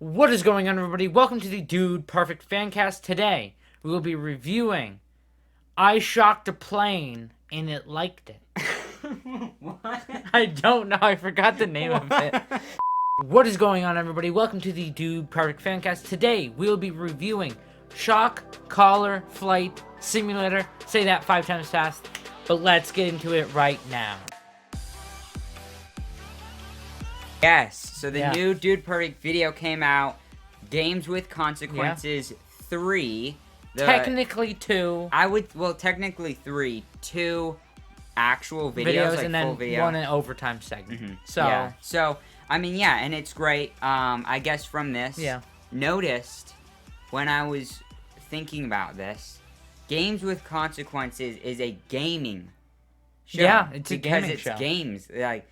What is going on, everybody? Welcome to the Dude Perfect Fancast. Today, we will be reviewing I Shocked a Plane and It Liked It. What? I don't know. I forgot the name of it. What is going on, everybody? Welcome to the Dude Perfect Fancast. Today, we will be reviewing Shock Collar Flight Simulator. Say that 5 times fast. But let's get into it right now. Yes, so the new Dude Perfect video came out. Games with Consequences 3. Technically 2. Technically 3. 2 actual videos like and then full video. 1 an overtime segment. So, I mean, yeah, and it's great. I guess from this, noticed when I was thinking about this, Games with Consequences is a gaming show. Yeah, it's a gaming because show. it's games.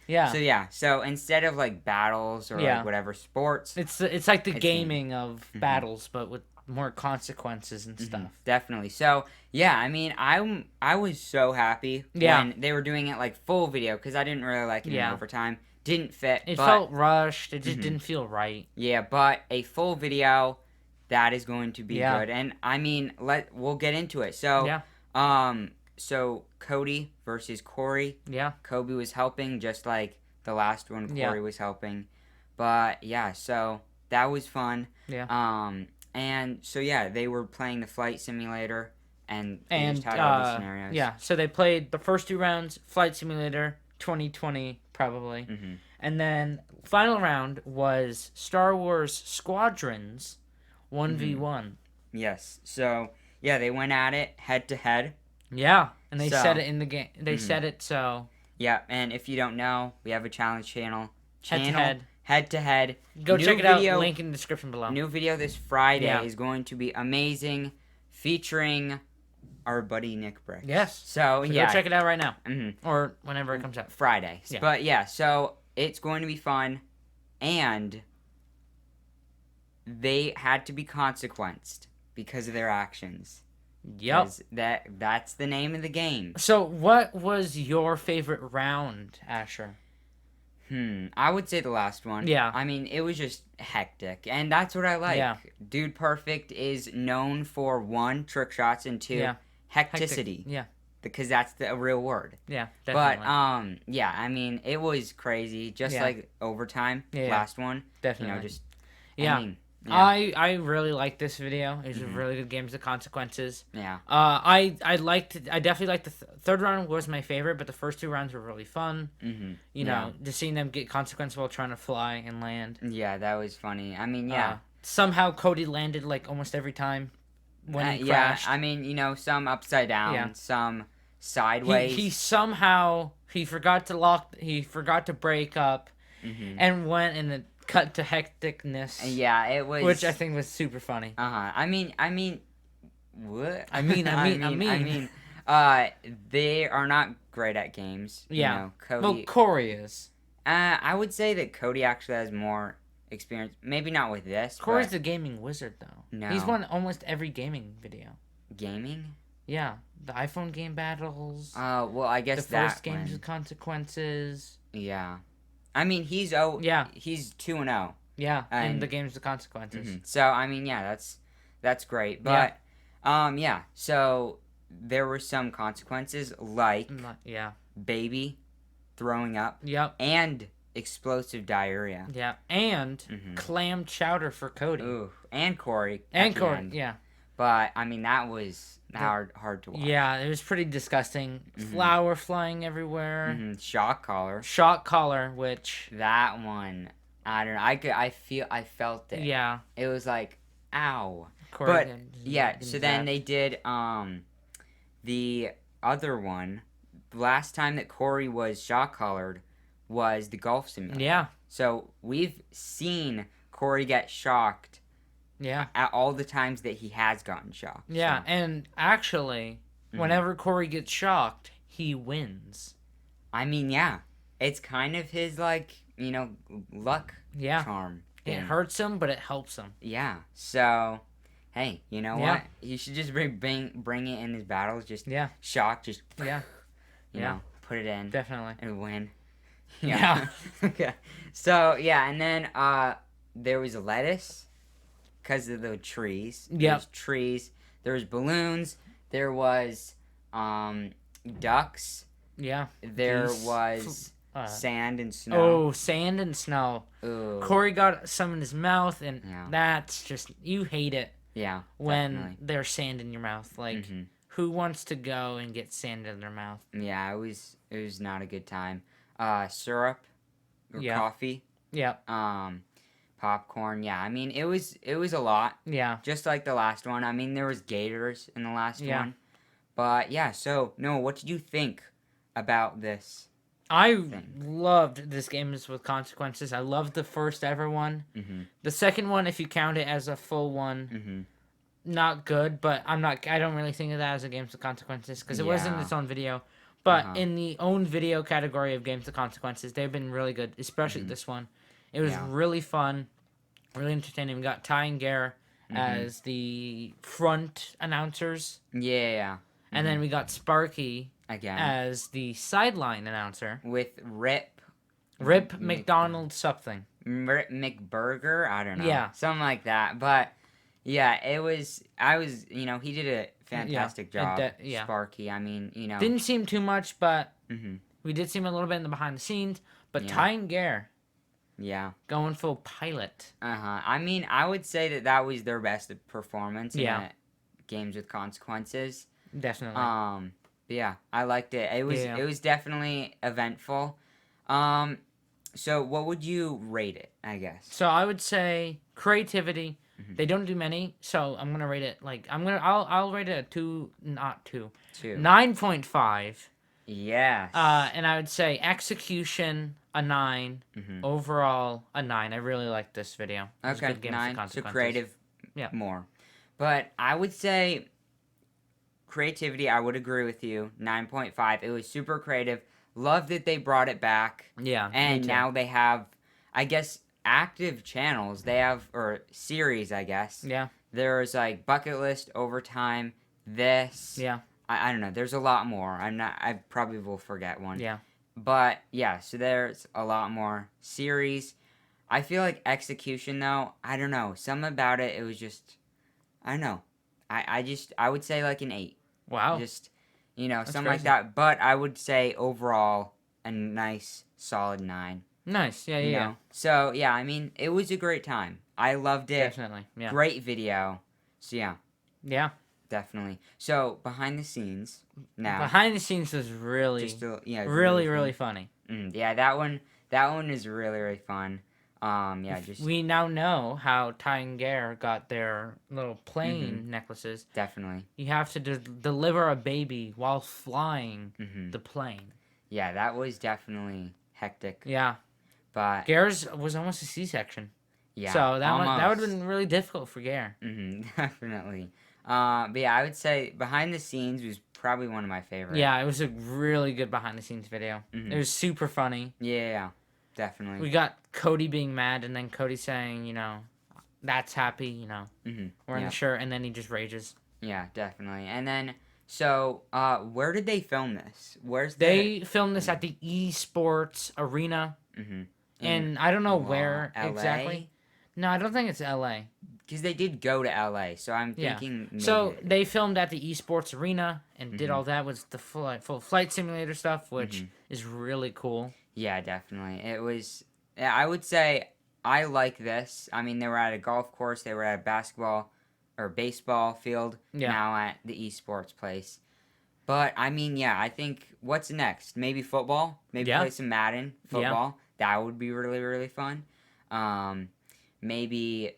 Yeah. So instead of like battles or like whatever sports, it's like the gaming of battles, but with more consequences and stuff. Definitely. So yeah, I mean, I was so happy when they were doing it like full video because I didn't really like it in overtime. Didn't fit. It felt rushed. It just didn't feel right. Yeah, but a full video, that is going to be good. And I mean, we'll get into it. So So Cody versus Corey. Yeah. Kobe was helping just like the last one. Corey was helping. But yeah, so that was fun. Yeah. And so yeah, they were playing the flight simulator and just had all the scenarios. Yeah. So they played the first 2 rounds, Flight Simulator 2020 probably. And then final round was Star Wars Squadrons 1v1. Yes. So yeah, they went at it head to head. Yeah, and they said it in the game. They said it so. Yeah, and if you don't know, we have a challenge channel. Head to head. Go check it out. Link in the description below. New video this Friday is going to be amazing, featuring our buddy Nick Brick. Yes. So go check it out right now, or whenever it comes out. Friday. Yeah. But yeah, so it's going to be fun, and they had to be consequenced because of their actions. Yep. That's the name of the game. So what was your favorite round, Asher? I would say the last one. Yeah. I mean, it was just hectic, and that's what I like. Yeah. Dude Perfect is known for 1, trick shots, and 2, hecticity. Yeah. Because that's the real word. Yeah, definitely. But yeah, I mean, it was crazy, just like overtime. Last one. Definitely. You know, just I mean, I really liked this video. It was a really good Games of Consequences. Yeah. I definitely liked the third round was my favorite, but the first 2 rounds were really fun. You know, just seeing them get consequences while trying to fly and land. Yeah, that was funny. I mean, somehow Cody landed like almost every time when he crashed. I mean, you know, some upside down, some sideways. He forgot to break up and went in the cut to hecticness. Yeah, it was, which I think was super funny. I mean, what? I mean, they are not great at games. Yeah, you know, Cody. Well, Corey is. I would say that Cody actually has more experience. Maybe not with this. Corey's the gaming wizard, though. No, he's won almost every gaming video. Gaming? Yeah, the iPhone game battles. Well, I guess the first Games with Consequences. Yeah. I mean, he's 2-0. Yeah, in the Games with Consequences. So I mean, yeah, that's great. But yeah. So there were some consequences like baby throwing up. Yep. And explosive diarrhea. Yeah, and clam chowder for Cody. Ooh, and Corey. Yeah. But I mean, that was hard to watch. Yeah, it was pretty disgusting. Flour flying everywhere. Shock collar, which that one, I don't know. I felt it. Yeah, it was like, ow. Corey but yeah, so then they did the other one. The last time that Corey was shock collared was the golf simulator. Yeah. So we've seen Corey get shocked. Yeah. At all the times that he has gotten shocked. Yeah, so. And actually, whenever Corey gets shocked, he wins. I mean, yeah. It's kind of his, like, you know, luck charm. It hurts him, but it helps him. Yeah. So, hey, you know what? He should just bring it in his battles. Just shock, just, you know, put it in. Definitely. And win. Yeah. Okay. So, yeah, and then there was lettuce because of the trees. Yeah. There's trees. There was balloons. There was ducks. Yeah. There was sand and snow. Oh, sand and snow. Ooh. Corey got some in his mouth, and Yeah. that's just, you hate it. Yeah, when definitely. there's sand in your mouth. Like, who wants to go and get sand in their mouth? Yeah, it was not a good time. Syrup or coffee. Yeah. Popcorn. Yeah, I mean it was a lot. Yeah. Just like the last one. I mean there was gators in the last one. But yeah, so Noah, what did you think about this? I loved this Games with Consequences. I loved the first ever one. The second one, if you count it as a full one, not good. But I don't really think of that as a Games with Consequences because it wasn't its own video. But in the own video category of Games with Consequences, they've been really good, especially this one. It was really fun, really entertaining. We got Ty and Gare as the front announcers. Yeah. And then we got Sparky again as the sideline announcer with Rip McDonald something. Rip McBurger, I don't know. Yeah. Something like that. But yeah, he did a fantastic job. Sparky. I mean, Didn't seem too much, but we did see him a little bit in the behind the scenes. But Ty and Gare. Yeah. Going full pilot. I mean, I would say that was their best performance in Games with Consequences. Definitely. But yeah, I liked it. It was definitely eventful. So what would you rate it, I guess? So I would say creativity. They don't do many, so I'm gonna rate it I'll rate it a 9.5. Yes. And I would say execution a 9. Overall a 9. I really liked this video. Okay, 9. So creative, more. But I would say creativity, I would agree with you. 9.5. It was super creative. Love that they brought it back. Yeah. And now they have, I guess, active channels. They have, or series, I guess. Yeah. There's like Bucket List, Overtime, this. Yeah. I don't know. There's a lot more. I probably will forget one. Yeah. But yeah, so there's a lot more series. I feel like execution though, I don't know. Something about it, it was just, I don't know. I would say like an 8. Wow. Just, something like that. But I would say overall a nice solid 9. Nice. Yeah. So yeah, I mean, it was a great time. I loved it. Definitely. Yeah. Great video. So yeah. Yeah. Definitely. So behind the scenes now. Behind the scenes was really, really funny. Yeah, that one is really fun. We now know how Ty and Gare got their little plane necklaces. Definitely. You have to deliver a baby while flying the plane. Yeah, that was definitely hectic. Yeah. But Gare's was almost a C-section. Yeah. So that would have been really difficult for Gare. Definitely. But yeah, I would say behind the scenes was probably one of my favorites. Yeah, it was a really good behind the scenes video. It was super funny. Yeah, definitely. We got Cody being mad and then Cody saying, that's happy, we're in the shirt, and then he just rages. Yeah, definitely. And then, so, where did they film this? They filmed this at the esports arena. And I don't know where LA? Exactly. No, I don't think it's LA. Because they did go to LA, so I'm thinking maybe. So they filmed at the esports arena and did all that with the full flight simulator stuff, which is really cool. Yeah, definitely. It was, I would say, I like this. I mean, they were at a golf course, they were at a basketball or baseball field, now at the esports place. But, I mean, yeah, I think, what's next? Maybe football? Maybe play some Madden football? That would be really, really fun. Maybe...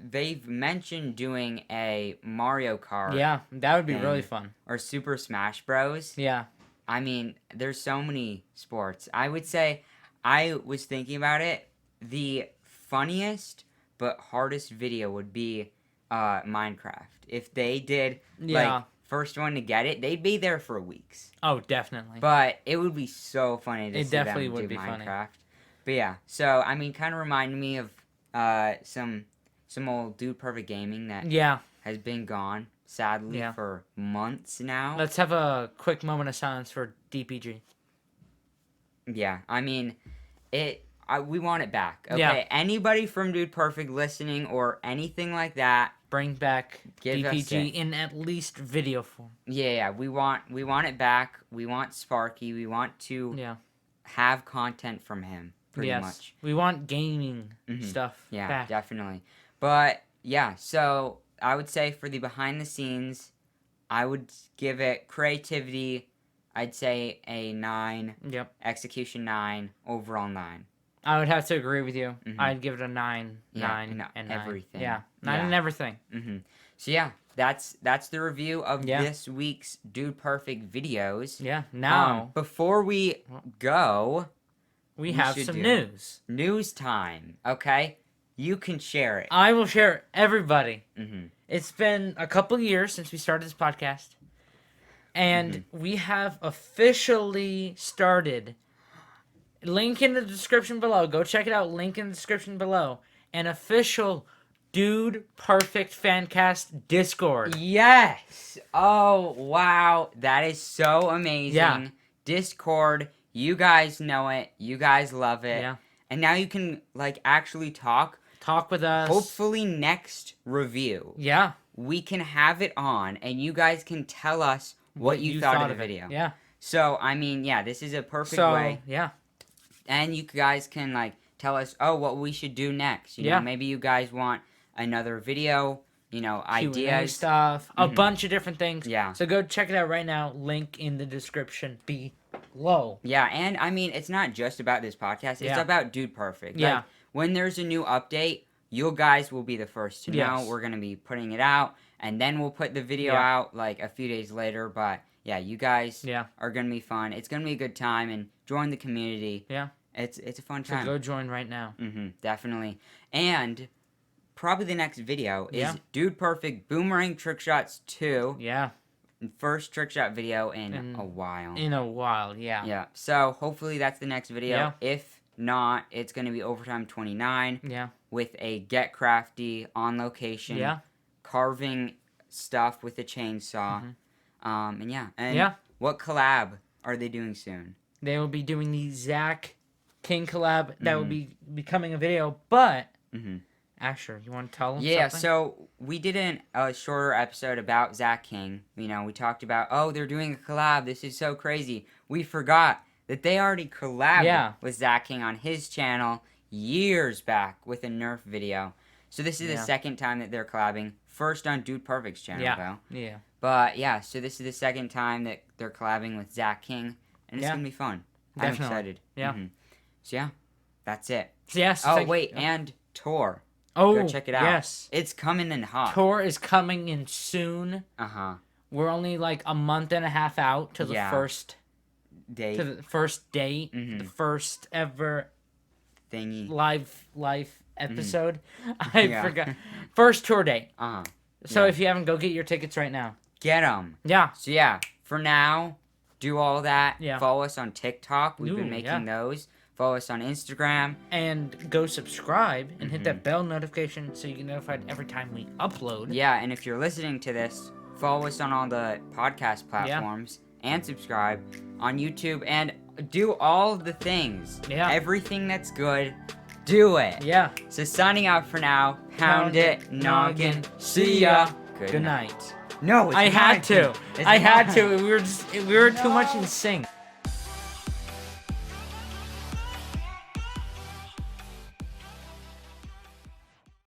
they've mentioned doing a Mario Kart. Yeah, that would be really fun. Or Super Smash Bros. Yeah. I mean, there's so many sports. I would say, I was thinking about it, the funniest but hardest video would be Minecraft. If they did, first one to get it, they'd be there for weeks. Oh, definitely. But it would be so funny to see definitely them would do be Minecraft. funny. But yeah, so, I mean, kind of reminded me of some old Dude Perfect Gaming that has been gone, sadly, for months now. Let's have a quick moment of silence for DPG. Yeah, I mean, we want it back. Okay, Yeah. Anybody from Dude Perfect listening or anything like that, bring back give us DPG it. in at least video form. Yeah, we want it back. We want Sparky. We want to have content from him. Pretty much. We want gaming stuff back. Definitely. But yeah, so I would say for the behind the scenes, I would give it creativity. I'd say a 9. Yep. Execution 9. Overall 9. I would have to agree with you. I'd give it a 9. Yeah, 9 and 9. everything. Yeah. 9 and everything. So yeah, that's the review of this week's Dude Perfect videos. Yeah. Now, before we go, we have some news. News time. Okay, you can share it. I will share it. Everybody. It's been a couple years since we started this podcast, and we have officially started. Link in the description below. Go check it out. Link in the description below. An official Dude Perfect Fancast Discord. Yes. Oh, wow. That is so amazing. Yeah. Discord. You guys know it. You guys love it. Yeah. And now you can, like, actually talk. Talk with us. Hopefully next review. Yeah. We can have it on, and you guys can tell us what you thought of the video. Yeah. So, I mean, yeah, this is a perfect way. Yeah. And you guys can, like, tell us, what we should do next. You know, maybe you guys want another video, ideas. Q&A stuff. A bunch of different things. Yeah. So go check it out right now. Link in the description below. Yeah, and, I mean, it's not just about this podcast. It's about Dude Perfect. Yeah. Like, when there's a new update, you guys will be the first to know. We're going to be putting it out, and then we'll put the video out, like, a few days later. But, yeah, you guys are going to be fun. It's going to be a good time, and join the community. Yeah. It's a fun time. So go join right now. Definitely. And probably the next video is Dude Perfect Boomerang Trick Shots 2. Yeah. First trick shot video in a while. Yeah. So hopefully that's the next video. Yeah. If not, it's going to be Overtime 29. Yeah. With a Get Crafty on location. Yeah. Carving stuff with a chainsaw. And what collab are they doing soon? They will be doing the Zach King collab. That will be becoming a video. But Asher, you want to tell them something? So we did a shorter episode about Zach King. We talked about, they're doing a collab. This is so crazy. We forgot that they already collabed with Zach King on his channel years back with a Nerf video. So this is the second time that they're collabing. First on Dude Perfect's channel, though. Yeah. But, so this is the second time that they're collabing with Zach King. And it's going to be fun. Definitely. I'm excited. Yeah. So, that's it. Yes. And Tor. Oh, go check it out. Yes. It's coming in hot. Tor is coming in soon. Uh-huh. We're only like a month and a half out to the first date. To the first date. The first ever thingy. Live episode. I forgot. First tour date. Uh-huh. So if you haven't, go get your tickets right now. Get them. Yeah. So for now, do all that. Yeah. Follow us on TikTok. We've been making those. Follow us on Instagram. And go subscribe and hit that bell notification so you get notified every time we upload. Yeah, and if you're listening to this, follow us on all the podcast platforms and subscribe on YouTube and do all the things. Yeah. Everything that's good, do it. Yeah. So signing out for now. Pound it, noggin. See ya. Good night. No, it's I had to. It's I had not. to. We were too much in sync.